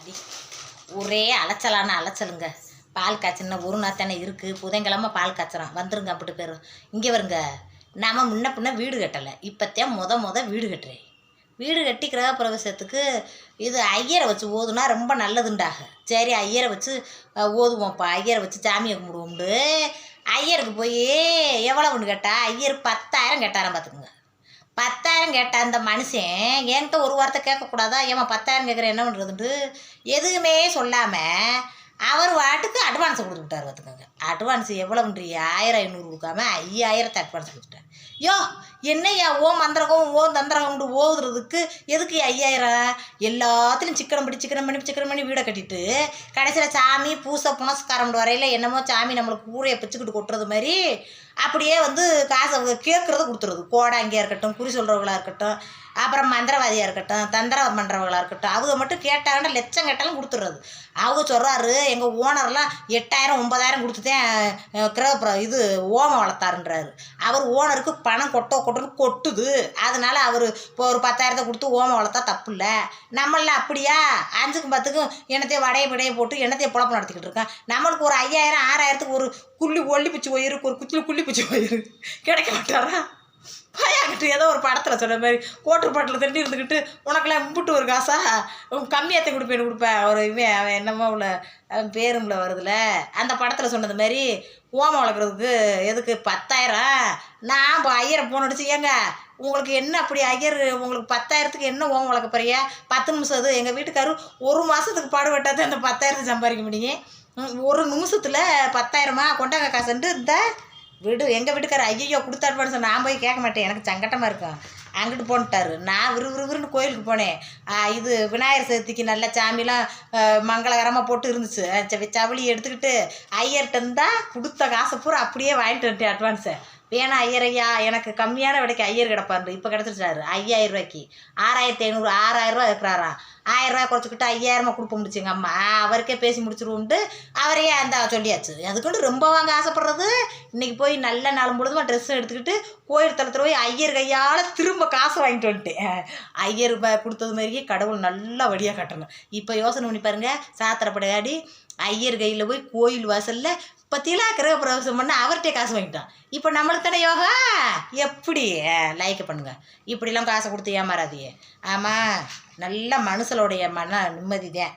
அடி ஒரே அலைச்சலான அலைச்சலுங்க. பால் காய்ச்சல்னா ஒரு நாள் தானே இருக்குது. புதன்கிழமை பால் காய்ச்சறான் வந்துருங்க. அப்படி பேர் இங்கே வருங்க. நம்ம முன்ன பின்ன வீடு கட்டலை. இப்போத்தான் முத வீடு கட்டுறேன். வீடு கட்டி கிரகப்பிரவேசத்துக்கு இது ஐயரை வச்சு ஓதுனா ரொம்ப நல்லதுண்டாக. சரி ஐயரை வச்சு ஓதுவோம்ப்பா, ஐயரை வச்சு சாமியை கும்பிடுவோம்ண்டு ஐயருக்கு போய் எவ்வளவுன்னு கேட்டா ஐயர் 10,000 கேட்டாராம். பார்த்துக்குங்க, 10,000 கேட்டா அந்த மனுஷன் என்கிட்ட ஒரு வார்த்தை கேட்கக்கூடாதா? ஏமா 10,000 கேட்குறேன் என்ன பண்ணுறதுன்ட்டு எதுவுமே சொல்லாமல் அவர் வாட்டுக்கு அட்வான்ஸை கொடுத்துட்டார். பார்த்துக்கோங்க, அட்வான்ஸ் எவ்வளோன்றிய 1500 கொடுக்காம 5000 அட்வான்ஸ் கொடுத்துட்டார். யோ என்னையா ஓ மந்திரகம் ஓ தந்திரகம்னு ஓதுறதுக்கு எதுக்கு 5000? எல்லாத்துலையும் சிக்கனம் பண்ணி வீடை கட்டிட்டு கடைசியில் சாமி பூசை புனஸ்காரம் வரையில் என்னமோ சாமி நம்மளுக்கு ஊரையை பிச்சுக்கிட்டு கொட்டுறது மாதிரி அப்படியே காசை கேட்குறத கொடுத்துறது. கோடாங்கியாக இருக்கட்டும், குறி சொல்கிறவங்களாக இருக்கட்டும், அப்புறம் மந்திரவாதியாக இருக்கட்டும், தந்திரம் பண்ணுறவங்களாக இருக்கட்டும், அவங்க மட்டும் கேட்டாங்கன்னா லட்சம் கேட்டாலும் கொடுத்துட்றது. அவங்க சொல்கிறாரு எங்கள் ஓனர்லாம் 8,000 9,000 கொடுத்துட்டேன் இது ஓமம் வளர்த்தாருன்றாரு. அவர் ஓனருக்கு பணம் கொட்டுன்னு கொட்டுது. அதனால் அவர் இப்போ ஒரு 10,000 கொடுத்து ஓமம் வளர்த்தா தப்பு இல்லை. நம்மளாம் அப்படியா 5க்கும் 10க்கும் என்னத்தையும் வடையை போட்டு என்னத்தையும் பொழப்பு நடத்திக்கிட்டு இருக்கேன். நம்மளுக்கு ஒரு 5,000 6,000க்கு ஒரு ஒல்லிப்பிச்சு போயிருக்கு, ஒரு குச்சியில் குள்ளிப்பிச்சு போயிரு கிடைக்க மாட்டாரா? பயாக்கிட்டு ஏதோ ஒரு படத்தில் சொன்ன மாதிரி கோட்டு பாட்டில் தட்டி இருந்துக்கிட்டு உனக்கெல்லாம் கும்பிட்டு ஒரு காசா கம்மியாகத்தை கொடுப்பேன் ஒரு இவன் அவன் என்னமோ உள்ள அவன் பேரும்ல வருதுல அந்த படத்தில் சொன்னது மாதிரி ஓமம் வளர்க்குறதுக்கு எதுக்கு 10,000? நான் இப்போ ஐயரை போன் அடிச்சு ஏங்க உங்களுக்கு என்ன அப்படி ஐயர் உங்களுக்கு 10,000க்கு என்ன ஓமம் வளர்க்க போறியா? 10 நிமிஷம் அது எங்கள் வீட்டுக்காரரு ஒரு மாதத்துக்கு பாடுபட்டாதான் அந்த 10,000 சம்பாதிக்க முடியும். ஒரு நிமிஷத்தில் 10,000மா கொண்டாங்க காசுன்ட்டு இந்த விடு. எங்கள் வீட்டுக்காரர் ஐயோ கொடுத்த அட்வான்ஸ் நான் போய் கேட்க மாட்டேன், எனக்கு சங்கட்டமாக இருக்கும். அங்கிட்டு போன்ட்டாரு. நான் விறுவிறுன்னு கோயிலுக்கு போனேன். இது விநாயகர் சதுர்த்திக்கு நல்ல சாமிலாம் மங்களகரமாக போட்டு இருந்துச்சு. சவளி எடுத்துக்கிட்டு ஐயர்கிட்ட இருந்தால் கொடுத்த காசை பூரா அப்படியே வாங்கிட்டு வந்துட்டேன் அட்வான்ஸை. வேணா ஐயா எனக்கு கம்மியான விலைக்கு ஐயர் கிடப்பாரு. இப்போ கிடச்சிருச்சாரு 5,000 ரூபாய்க்கு. 6,500 6,000 ரூபா இருக்கிறாராம். 1000 ரூபா குறைச்சிக்கிட்டு 5,000 கொடுக்க முடிச்சு எங்கள் அம்மா. அவருக்கே பேசி முடிச்சிருவோன்ட்டு அவரையே அந்த சொல்லியாச்சு. அதுக்குண்டு ரொம்ப வாங்க ஆசைப்படுறது. இன்றைக்கி போய் நல்ல நாளும் பொழுதுமா ட்ரெஸ் எடுத்துக்கிட்டு கோயில் தளத்தில் போய் ஐயர் கையால் திரும்ப காசு வாங்கிட்டு வந்துட்டேன். ஐயர் கொடுத்தது மாதிரியே கடவுள் நல்ல வழியாக கட்டணும். இப்போ யோசனை பண்ணி பாருங்கள், சாத்திரப்படையாடி ஐயர் கையில் போய் கோயில் வாசலில் பற்றிலாம் கிரகப்பிரவேசம் பண்ண அவர்கிட்டே காசு வாங்கிட்டான். இப்போ நம்மளுக்கு தானே யோகா. எப்படி லைக் பண்ணுங்கள், இப்படிலாம் காசை கொடுத்து ஏமாறாதீங்க. ஆமாம், நல்ல மனுஷனுடைய மன நிம்மதி தான்.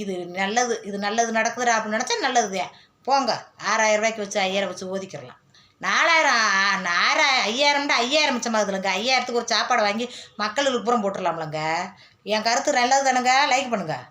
இது நல்லது, இது நல்லது நடக்குதுடா அப்படின்னு நினச்சா நல்லது தான். போங்க 6,000 ரூபாய்க்கு வச்சு 5,000 வச்சு ஓதிக்கிறலாம். 4,000 5,000 மிச்சமாகுதுலங்க. 5,000த்துக்கு ஒரு சாப்பாடை வாங்கி மக்களுக்கு புறம் போட்டுடலாம்லங்க. என் கருத்து நல்லது தானுங்க. லைக் பண்ணுங்கள்.